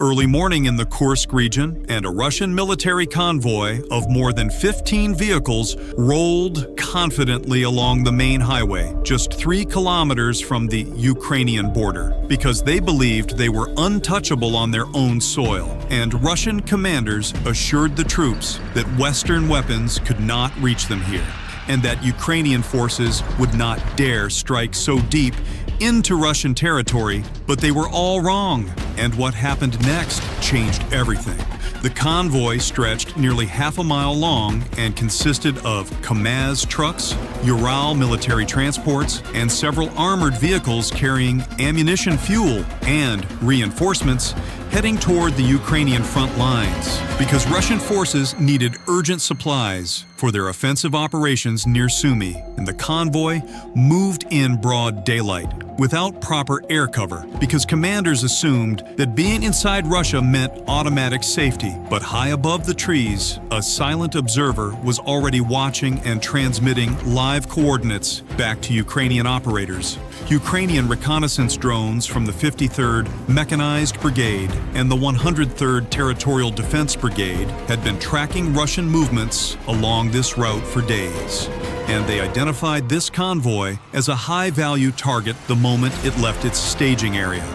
early morning in the Kursk region, and a Russian military convoy of more than 15 vehicles rolled confidently along the main highway, just 3 kilometers from the Ukrainian border, because they believed they were untouchable on their own soil, and Russian commanders assured the troops that Western weapons could not reach them here, and that Ukrainian forces would not dare strike so deep into Russian territory, but they were all wrong. And what happened next changed everything. The convoy stretched nearly half a mile long and consisted of kamikaze trucks, Ural military transports, and several armored vehicles carrying ammunition, fuel, and reinforcements heading toward the Ukrainian front lines, because Russian forces needed urgent supplies for their offensive operations near Sumy, and the convoy moved in broad daylight without proper air cover, because commanders assumed that being inside Russia meant automatic safety. But high above the trees, a silent observer was already watching and transmitting live coordinates back to Ukrainian operators. Ukrainian reconnaissance drones from the 53rd Mechanized Brigade and the 103rd Territorial Defense Brigade had been tracking Russian movements along this route for days, and they identified this convoy as a high-value target the moment it left its staging area,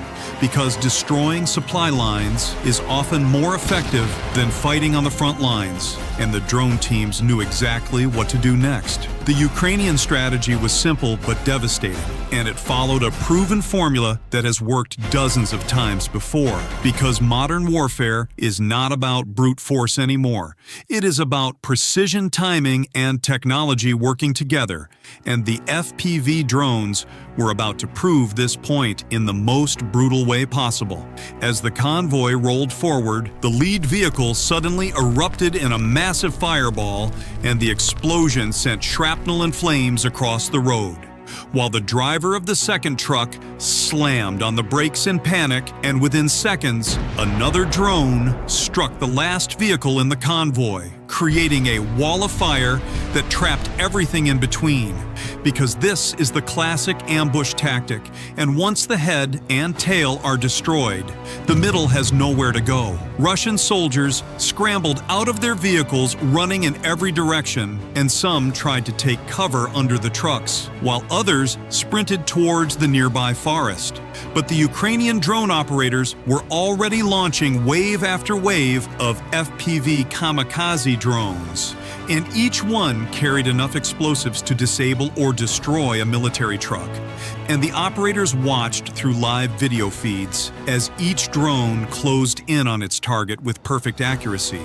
because destroying supply lines is often more effective than fighting on the front lines, and the drone teams knew exactly what to do next. The Ukrainian strategy was simple but devastating, and it followed a proven formula that has worked dozens of times before, because modern warfare is not about brute force anymore. It is about precision timing and technology working together, and the FPV drones were about to prove this point in the most brutal way possible. As the convoy rolled forward, the lead vehicle suddenly erupted in a massive fireball, and the explosion sent shrapnel and flames across the road, while the driver of the second truck slammed on the brakes in panic, and within seconds, another drone struck the last vehicle in the convoy, creating a wall of fire that trapped everything in between, because this is the classic ambush tactic, and once the head and tail are destroyed, the middle has nowhere to go. Russian soldiers scrambled out of their vehicles running in every direction, and some tried to take cover under the trucks, while others sprinted towards the nearby forest. But the Ukrainian drone operators were already launching wave after wave of FPV kamikaze drones, and each one carried enough explosives to disable or destroy a military truck. And the operators watched through live video feeds as each drone closed in on its target with perfect accuracy.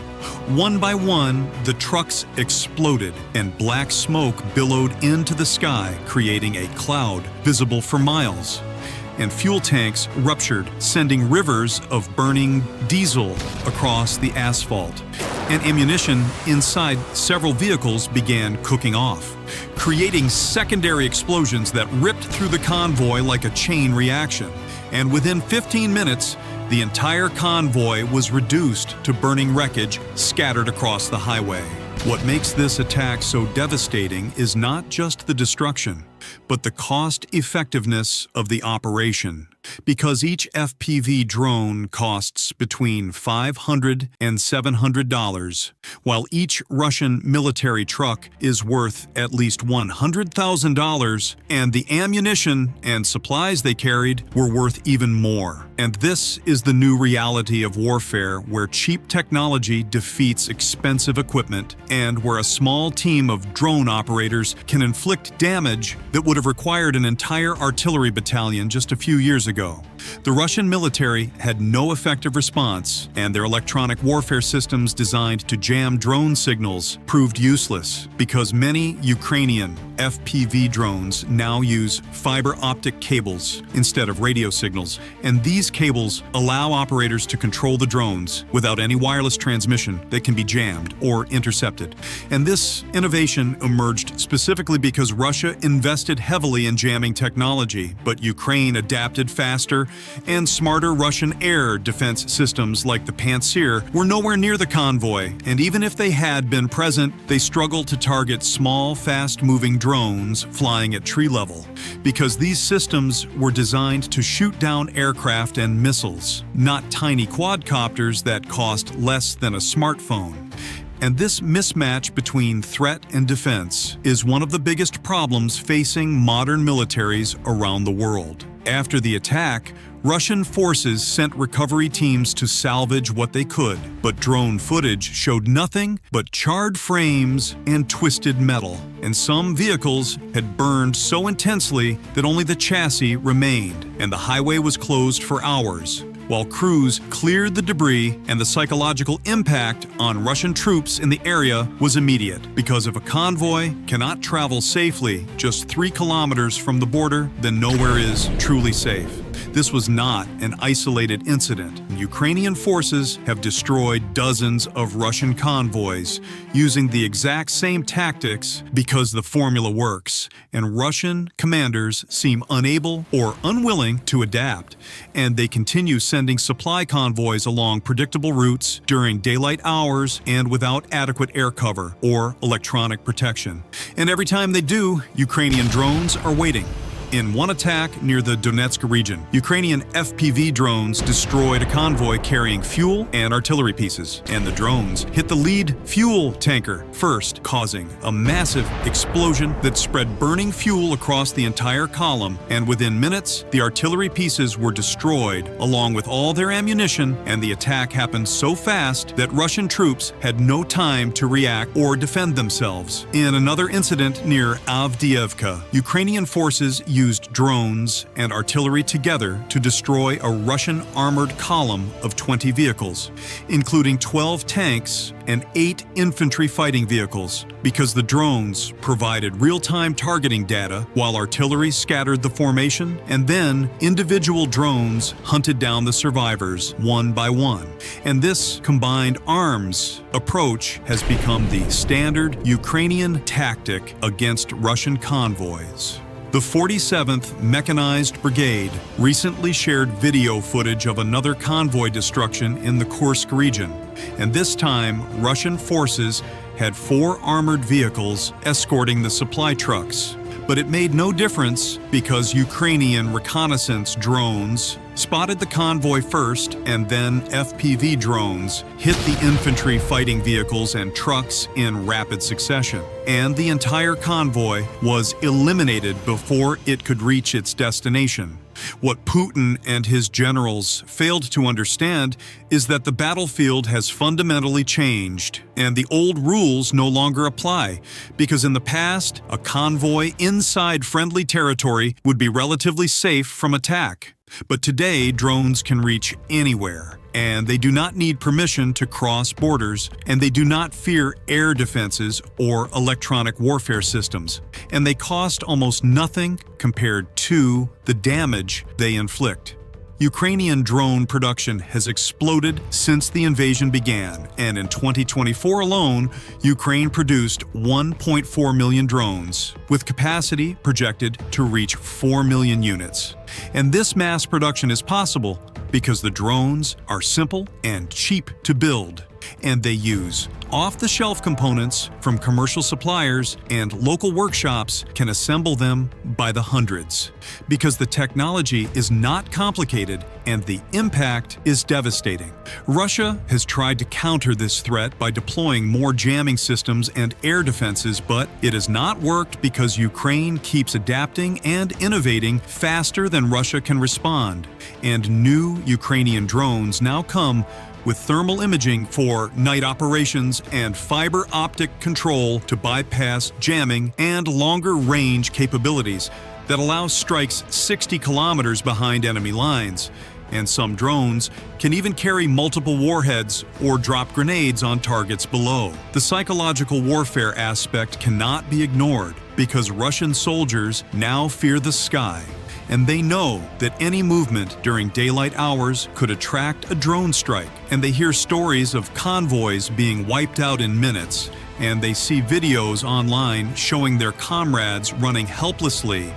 One by one, the trucks exploded, and black smoke billowed into the sky, creating a cloud visible for miles. And fuel tanks ruptured, sending rivers of burning diesel across the asphalt. And ammunition inside several vehicles began cooking off, creating secondary explosions that ripped through the convoy like a chain reaction. And within 15 minutes, the entire convoy was reduced to burning wreckage scattered across the highway. What makes this attack so devastating is not just the destruction, but the cost-effectiveness of the operation, because each FPV drone costs between $500 and $700, while each Russian military truck is worth at least $100,000, and the ammunition and supplies they carried were worth even more. And this is the new reality of warfare, where cheap technology defeats expensive equipment, and where a small team of drone operators can inflict damage that would have required an entire artillery battalion just a few years ago. The Russian military had no effective response, and their electronic warfare systems designed to jam drone signals proved useless, because many Ukrainian FPV drones now use fiber-optic cables instead of radio signals, and these cables allow operators to control the drones without any wireless transmission that can be jammed or intercepted. And this innovation emerged specifically because Russia invested heavily in jamming technology, but Ukraine adapted faster and smarter Russian air defense systems like the Pantsir were nowhere near the convoy, and even if they had been present, they struggled to target small, fast-moving drones flying at tree level, because these systems were designed to shoot down aircraft and missiles, not tiny quadcopters that cost less than a smartphone. And this mismatch between threat and defense is one of the biggest problems facing modern militaries around the world. After the attack, Russian forces sent recovery teams to salvage what they could, but drone footage showed nothing but charred frames and twisted metal, and some vehicles had burned so intensely that only the chassis remained, and the highway was closed for hours, while crews cleared the debris, and the psychological impact on Russian troops in the area was immediate, because if a convoy cannot travel safely just 3 kilometers from the border, then nowhere is truly safe. This was not an isolated incident. Ukrainian forces have destroyed dozens of Russian convoys using the exact same tactics because the formula works, and Russian commanders seem unable or unwilling to adapt, and they continue sending supply convoys along predictable routes during daylight hours and without adequate air cover or electronic protection. And every time they do, Ukrainian drones are waiting. In one attack near the Donetsk region, Ukrainian FPV drones destroyed a convoy carrying fuel and artillery pieces, and the drones hit the lead fuel tanker first, causing a massive explosion that spread burning fuel across the entire column, and within minutes, the artillery pieces were destroyed along with all their ammunition, and the attack happened so fast that Russian troops had no time to react or defend themselves. In another incident near Avdiivka, Ukrainian forces used drones and artillery together to destroy a Russian armored column of 20 vehicles, including 12 tanks and 8 infantry fighting vehicles, because the drones provided real-time targeting data while artillery scattered the formation, and then individual drones hunted down the survivors one by one. And this combined arms approach has become the standard Ukrainian tactic against Russian convoys. The 47th Mechanized Brigade recently shared video footage of another convoy destruction in the Kursk region, and this time Russian forces had 4 armored vehicles escorting the supply trucks. But it made no difference because Ukrainian reconnaissance drones spotted the convoy first, and then FPV drones hit the infantry fighting vehicles and trucks in rapid succession. And the entire convoy was eliminated before it could reach its destination. What Putin and his generals failed to understand is that the battlefield has fundamentally changed, and the old rules no longer apply, because in the past, a convoy inside friendly territory would be relatively safe from attack. But today, drones can reach anywhere, and they do not need permission to cross borders, and they do not fear air defenses or electronic warfare systems, and they cost almost nothing compared to the damage they inflict. Ukrainian drone production has exploded since the invasion began, and in 2024 alone, Ukraine produced 1.4 million drones, with capacity projected to reach 4 million units. And this mass production is possible because the drones are simple and cheap to build, and they use off-the-shelf components from commercial suppliers, and local workshops can assemble them by the hundreds, because the technology is not complicated and the impact is devastating. Russia has tried to counter this threat by deploying more jamming systems and air defenses, but it has not worked because Ukraine keeps adapting and innovating faster than Russia can respond, and new Ukrainian drones now come with thermal imaging for night operations and fiber-optic control to bypass jamming, and longer-range capabilities that allow strikes 60 kilometers behind enemy lines. And some drones can even carry multiple warheads or drop grenades on targets below. The psychological warfare aspect cannot be ignored because Russian soldiers now fear the sky, and they know that any movement during daylight hours could attract a drone strike. And they hear stories of convoys being wiped out in minutes, and they see videos online showing their comrades running helplessly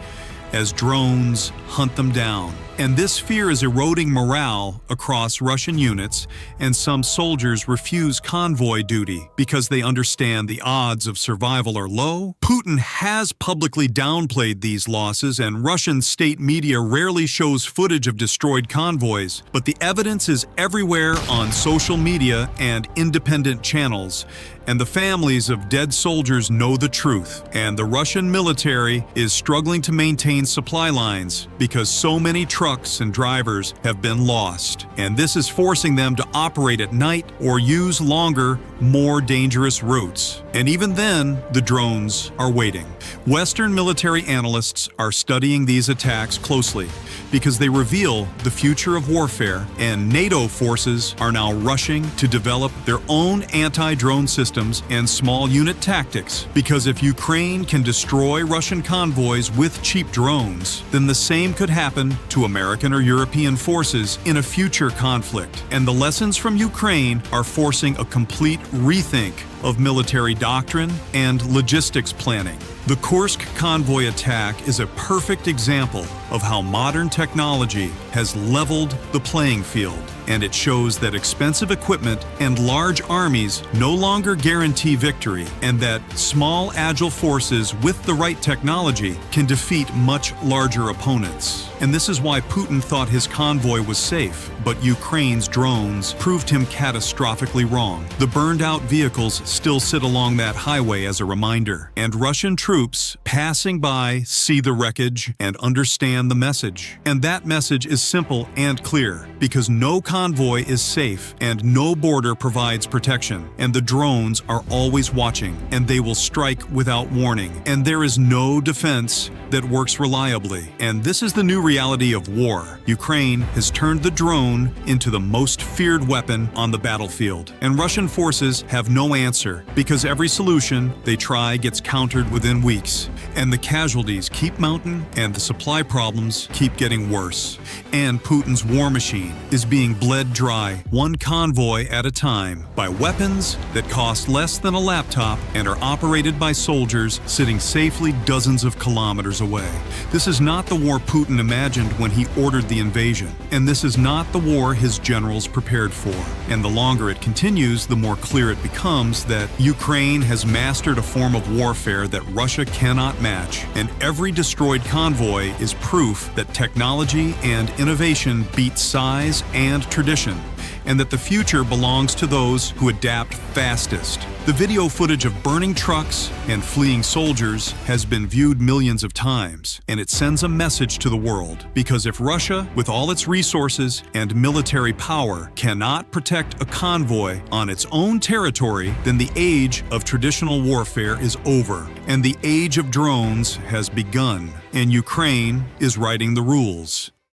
as drones hunt them down. And this fear is eroding morale across Russian units, and some soldiers refuse convoy duty because they understand the odds of survival are low. Putin has publicly downplayed these losses, and Russian state media rarely shows footage of destroyed convoys, but the evidence is everywhere on social media and independent channels. And the families of dead soldiers know the truth, and the Russian military is struggling to maintain supply lines because so many trucks and drivers have been lost. And this is forcing them to operate at night or use longer, more dangerous routes. And even then, the drones are waiting. Western military analysts are studying these attacks closely because they reveal the future of warfare, and NATO forces are now rushing to develop their own anti-drone systems and small unit tactics. Because if Ukraine can destroy Russian convoys with cheap drones, then the same could happen to American or European forces in a future conflict. And the lessons from Ukraine are forcing a complete rethink of military doctrine and logistics planning. The Kursk convoy attack is a perfect example of how modern technology has leveled the playing field, and it shows that expensive equipment and large armies no longer guarantee victory, and that small, agile forces with the right technology can defeat much larger opponents. And this is why Putin thought his convoy was safe, but Ukraine's drones proved him catastrophically wrong. The burned-out vehicles still sit along that highway as a reminder, and Russian troops passing by see the wreckage and understand the message. And that message is simple and clear, because no convoy is safe and no border provides protection, and the drones are always watching, and they will strike without warning, and there is no defense that works reliably. And this is the new reality of war. Ukraine has turned the drone into the most feared weapon on the battlefield, and Russian forces have no answer, because every solution they try gets countered within weeks, and the casualties keep mounting and the supply problems keep getting worse. And Putin's war machine is being bled dry, one convoy at a time, by weapons that cost less than a laptop and are operated by soldiers sitting safely dozens of kilometers away. This is not the war Putin imagined when he ordered the invasion, and this is not the war his generals prepared for. And the longer it continues, the more clear it becomes that Ukraine has mastered a form of warfare that Russia cannot match, and every destroyed convoy is proof that technology and innovation beat size and tradition, and that the future belongs to those who adapt fastest. The video footage of burning trucks and fleeing soldiers has been viewed millions of times, and it sends a message to the world, because if Russia, with all its resources and military power, cannot protect a convoy on its own territory, then the age of traditional warfare is over, and the age of drones has begun, and Ukraine is writing the rules.